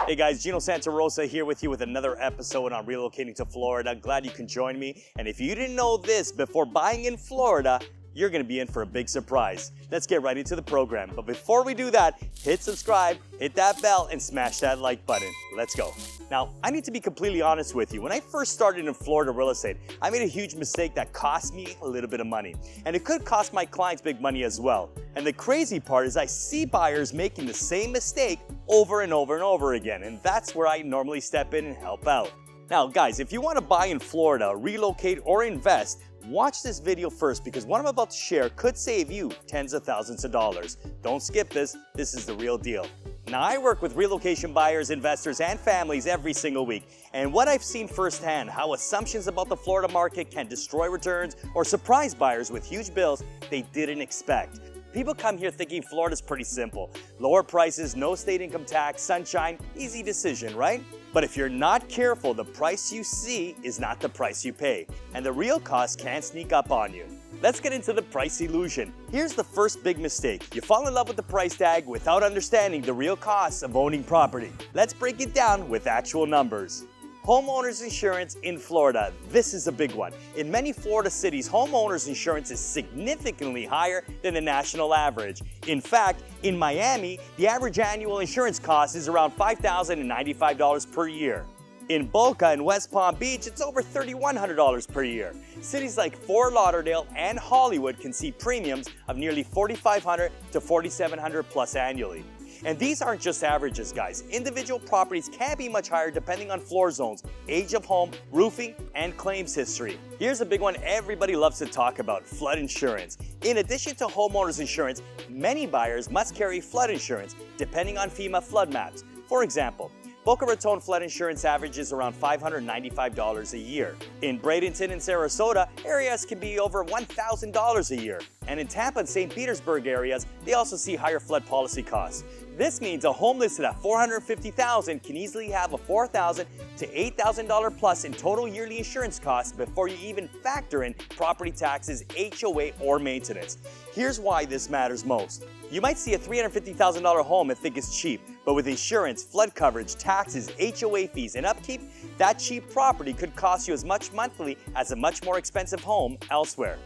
Hey guys, Gino Santarosa here with you with another episode on relocating to Florida. Glad you can join me. And if you didn't know this, before buying in Florida, you're gonna be in for a big surprise. Let's get right into the program. But before we do that, hit subscribe, hit that bell, and smash that like button. Let's go. Now, I need to be completely honest with you. When I first started in Florida real estate, I made a huge mistake that cost me a little bit of money. And it could cost my clients big money as well. And the crazy part is I see buyers making the same mistake over and over and over again. And that's where I normally step in and help out. Now, guys, if you want to buy in Florida, relocate, or invest, watch this video first because what I'm about to share could save you tens of thousands of dollars. Don't skip this. This is the real deal. Now, I work with relocation buyers, investors, and families every single week. And what I've seen firsthand, how assumptions about the Florida market can destroy returns or surprise buyers with huge bills they didn't expect. People come here thinking Florida's pretty simple. Lower prices, no state income tax, sunshine, easy decision, right? But if you're not careful, the price you see is not the price you pay, and the real cost can sneak up on you. Let's get into the price illusion. Here's the first big mistake. You fall in love with the price tag without understanding the real costs of owning property. Let's break it down with actual numbers. Homeowners insurance in Florida. This is a big one. In many Florida cities, homeowners insurance is significantly higher than the national average. In fact, in Miami, the average annual insurance cost is around $5,095 per year. In Boca and West Palm Beach, it's over $3,100 per year. Cities like Fort Lauderdale and Hollywood can see premiums of nearly $4,500 to $4,700 plus annually. And these aren't just averages, guys. Individual properties can be much higher depending on floor zones, age of home, roofing, and claims history. Here's a big one everybody loves to talk about: flood insurance. In addition to homeowners insurance, many buyers must carry flood insurance depending on FEMA flood maps. For example, Boca Raton flood insurance averages around $595 a year. In Bradenton and Sarasota, areas can be over $1,000 a year. And in Tampa and St. Petersburg areas, they also see higher flood policy costs. This means a home listed at $450,000 can easily have a $4,000 to $8,000 plus in total yearly insurance costs before you even factor in property taxes, HOA, or maintenance. Here's why this matters most. You might see a $350,000 home and think it's cheap, but with insurance, flood coverage, taxes, HOA fees, and upkeep, that cheap property could cost you as much monthly as a much more expensive home elsewhere.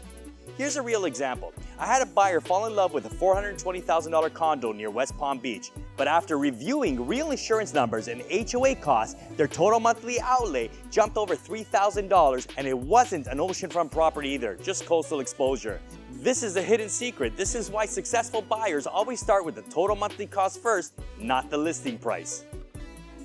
Here's a real example. I had a buyer fall in love with a $420,000 condo near West Palm Beach, but after reviewing real insurance numbers and HOA costs, their total monthly outlay jumped over $3,000, and it wasn't an oceanfront property either, just coastal exposure. This is a hidden secret. This is why successful buyers always start with the total monthly cost first, not the listing price.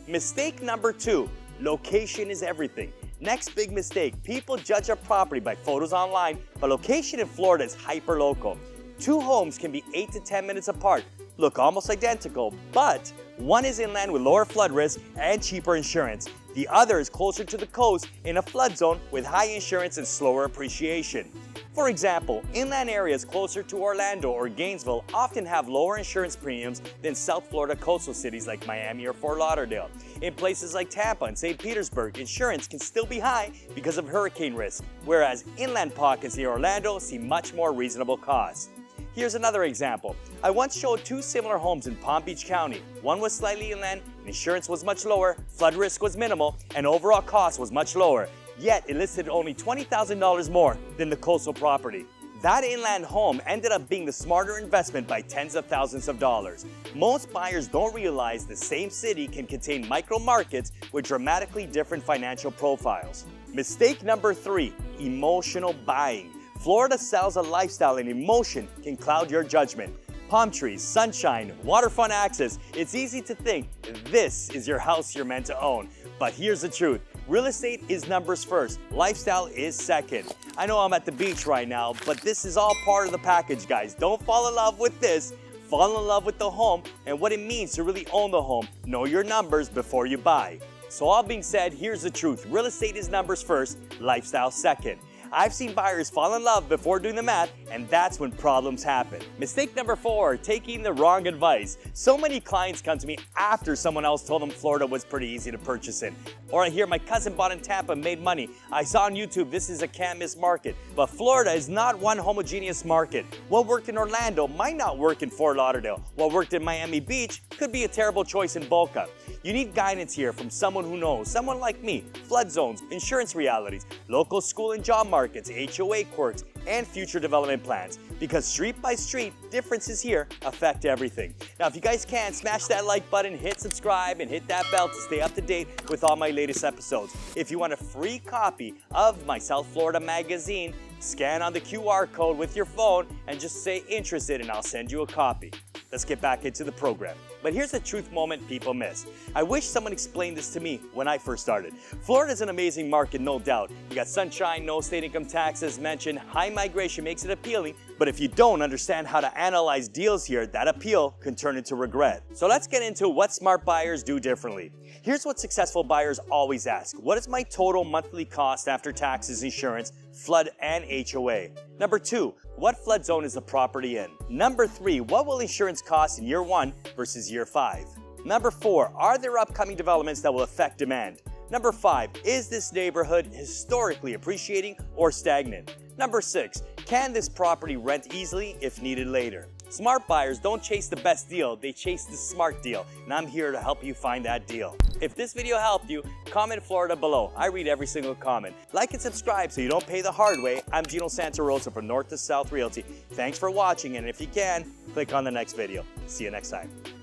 Mistake number 2, location is everything. Next big mistake, people judge a property by photos online, but location in Florida is hyper-local. 2 homes can be 8 to 10 minutes apart, look almost identical, but one is inland with lower flood risk and cheaper insurance. The other is closer to the coast in a flood zone with high insurance and slower appreciation. For example, inland areas closer to Orlando or Gainesville often have lower insurance premiums than South Florida coastal cities like Miami or Fort Lauderdale. In places like Tampa and St. Petersburg, insurance can still be high because of hurricane risk, whereas inland pockets near Orlando see much more reasonable costs. Here's another example. I once showed 2 similar homes in Palm Beach County. One was slightly inland, insurance was much lower, flood risk was minimal, and overall cost was much lower. Yet it listed only $20,000 more than the coastal property. That inland home ended up being the smarter investment by tens of thousands of dollars. Most buyers don't realize the same city can contain micro markets with dramatically different financial profiles. Mistake number 3, emotional buying. Florida sells a lifestyle and emotion can cloud your judgment. Palm trees, sunshine, waterfront access. It's easy to think this is your house you're meant to own. But here's the truth. Real estate is numbers first. Lifestyle is second. I know I'm at the beach right now, but this is all part of the package, guys. Don't fall in love with this. Fall in love with the home and what it means to really own the home. Know your numbers before you buy. So all being said, here's the truth. Real estate is numbers first, lifestyle second. I've seen buyers fall in love before doing the math, and that's when problems happen. Mistake number 4, taking the wrong advice. So many clients come to me after someone else told them Florida was pretty easy to purchase in. Or I hear my cousin bought in Tampa and made money. I saw on YouTube this is a can't miss market. But Florida is not one homogeneous market. What worked in Orlando might not work in Fort Lauderdale. What worked in Miami Beach could be a terrible choice in Boca. You need guidance here from someone who knows, someone like me, flood zones, insurance realities, local school and job markets, HOA quirks, and future development plans. Because street by street, differences here affect everything. Now, if you guys can, smash that like button, hit subscribe, and hit that bell to stay up to date with all my latest episodes. If you want a free copy of my South Florida magazine, scan on the QR code with your phone and just say interested and I'll send you a copy. Let's get back into the program. But here's the truth moment people miss. I wish someone explained this to me when I first started. Florida's an amazing market, no doubt. You got sunshine, no state income tax as mentioned, high migration makes it appealing, but if you don't understand how to analyze deals here, that appeal can turn into regret. So let's get into what smart buyers do differently. Here's what successful buyers always ask. What is my total monthly cost after taxes, insurance, flood, and HOA? Number 2, what flood zone is the property in? Number 3, what will insurance cost in year 1 versus year 5? Number 4, are there upcoming developments that will affect demand? Number 5, is this neighborhood historically appreciating or stagnant? Number 6, can this property rent easily if needed later? Smart buyers don't chase the best deal, they chase the smart deal, and I'm here to help you find that deal. If this video helped you, comment Florida below. I read every single comment. Like and subscribe so you don't pay the hard way. I'm Gino Santarosa from North to South Realty. Thanks for watching, and if you can, click on the next video. See you next time.